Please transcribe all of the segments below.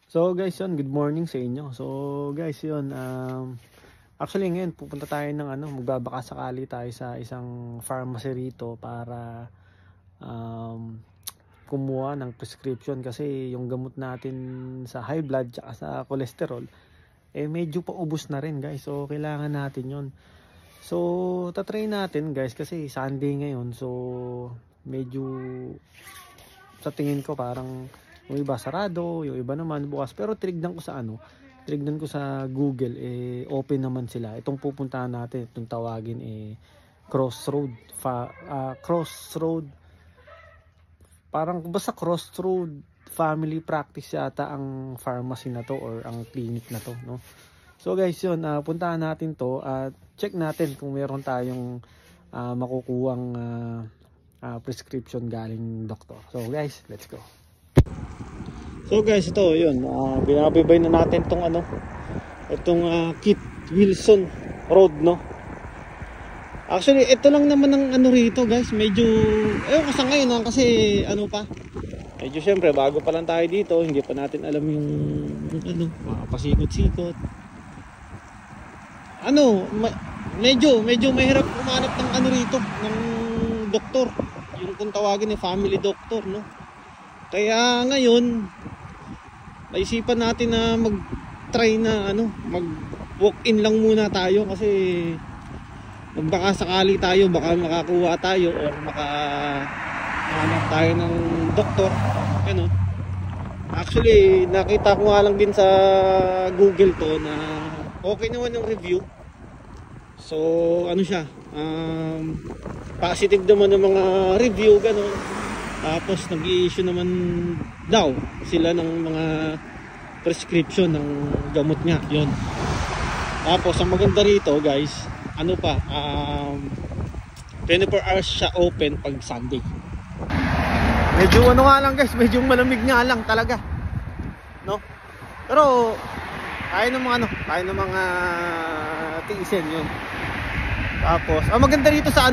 So guys, yun, good morning sa inyo. So guys, yun, actually ngayon pupunta tayo ng magbabaka sakali tayo sa isang pharmacy rito para kumuha ng prescription kasi yung gamot natin sa high blood at sa cholesterol medyo paubos na rin guys. So kailangan natin yun. So tatry natin guys kasi Sunday ngayon. So medyo sa tingin ko parang yung iba sarado, yung iba naman bukas. Pero tinignan ko sa Google, open naman sila. Itong pupuntahan natin, itong tawagin Crossroad. Crossroad. Parang basta Crossroad Family Practice yata ang pharmacy na to or ang clinic na to, no? So guys, yun, puntahan natin to at check natin kung meron tayong makukuhang prescription galing doktor. So guys, let's go. So guys, ito yun, binabibay na natin itong Kit Wilson Road, no. Actually ito lang naman ang rito guys, medyo ko sa ngayon kasi medyo syempre bago pa lang tayo dito, hindi pa natin alam yung pasikot-sikot. Medyo mahirap umanap ng rito ng doktor, yung kung tawagin ni family doctor, no. Kaya ngayon naisipan natin na mag-try na mag-walk-in lang muna tayo kasi magbaka sakali tayo, baka makakuha tayo or makahanap tayo ng doktor. Actually, nakita ko nga lang din sa Google to na okay naman yung review. So, positive naman ng mga review, Tapos nag-i-issue naman daw sila ng mga prescription ng gamot nga, yon. Tapos ang maganda rito guys, 24 hours siya open pag Sunday. Medyo nga lang guys, medyo malamig nga lang talaga, no? Pero tayo ng mga tiisin yun. Tapos ang maganda rito sa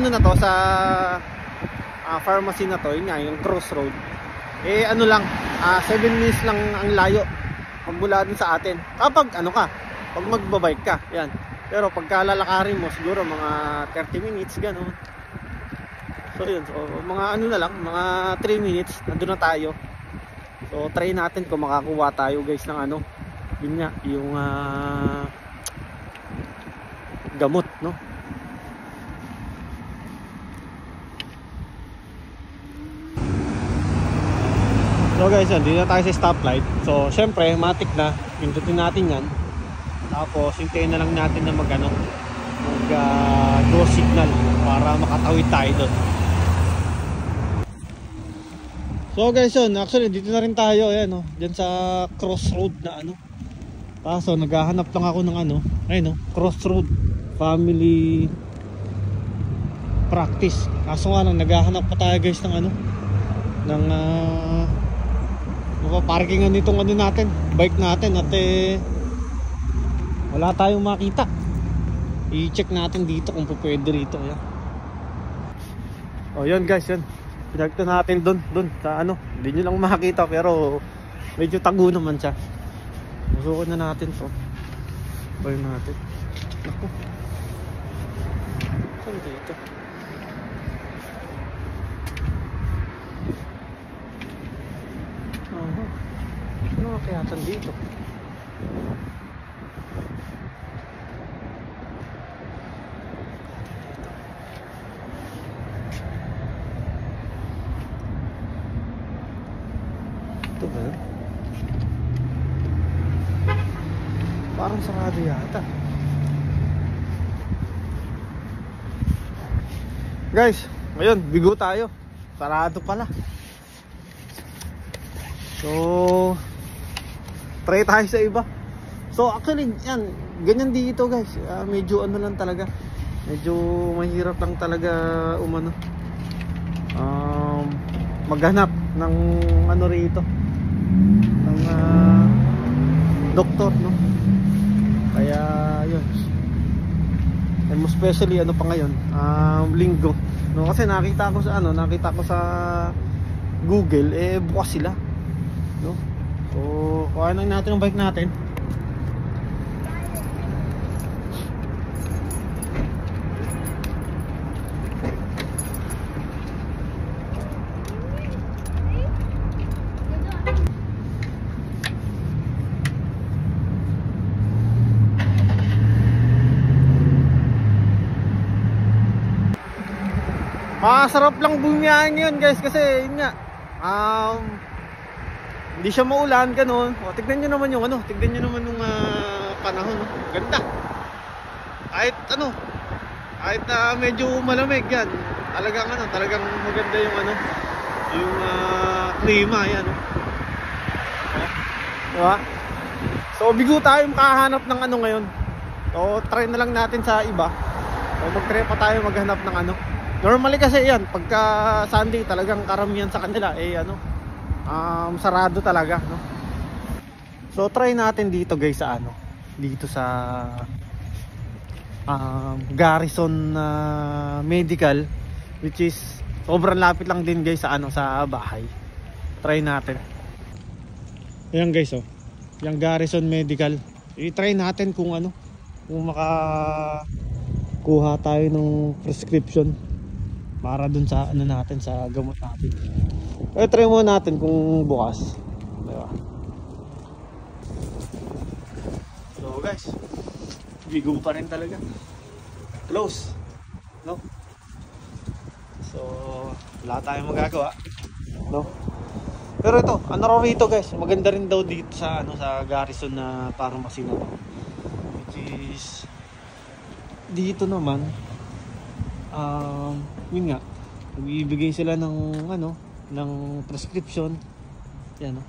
sa pharmacy na to, yun nga, yung Crossroad, 7 minutes lang ang layo magmula din sa atin kapag pag magbabike ka, yan. Pero pagka lalakarin mo siguro mga 30 minutes gano'n. So yun, so mga mga 3 minutes nandun na tayo. So try natin kung makakuha tayo guys ng yun nga, yung gamot, no. So guys, dito na tayo sa stoplight. So syempre, matik na, pindutin natin yan. Tapos hintayin na lang natin na mag go signal para makatawid tayo doon. So guys, actually dito na rin tayo, ayan, diyan sa Crossroad na Kaso naghahanap lang ako ng Crossroad Family Practice. Kaso nga lang naghahanap pa tayo guys ng parkingan nitong natin, bike natin at wala tayong makita. I-check natin dito kung pwede rito, yan. Yun guys, yun. Pinagta natin doon sa hindi nyo lang makita pero medyo tago naman siya. Susukin na natin to. Bike natin. Naku. Saan dito? Kaya dito. Ito ba? Parang sarado yata. Guys, ngayon bigo tayo. Sarado pala. So try tayo sa iba. So actually yan, ganyan dito guys, medyo lang talaga, medyo mahirap lang talaga maghanap ng rito ng doktor, no. Kaya yun, and most especially pa ngayon, linggo, no, kasi nakita ko sa Google bukas sila, no. So So kuhain lang natin ang bike natin. Masarap lang bumiyahin ngayon guys kasi yun nga hindi siya maulan ganun. O, tignan nyo naman yung tignan nyo naman yung panahon, no? Ganda. Kahit medyo malamig yan. Talagang maganda yung yung klima yan, no? Diba? So bigo tayo makahanap ng ngayon. So try na lang natin sa iba. So mag-try pa tayo maghanap ng Normally kasi yan, pagka Sunday talagang karamihan sa kanila sarado talaga, no? So try natin dito guys sa dito sa Garrison Medical, which is sobrang lapit lang din guys sa sa bahay. Try natin. Ayan guys, yung Garrison Medical. I-try natin kung kung makakuha tayo ng prescription para dun sa natin, sa gamot natin. Try mo natin kung bukas, diba? So guys, bigo pa rin talaga, close, no? So wala tayong magagawa, no? Pero ito, rito guys, maganda rin daw dito sa sa Garrison na pharmacy na to, which is dito naman yun nga, ibibigay sila ng ng prescription yan,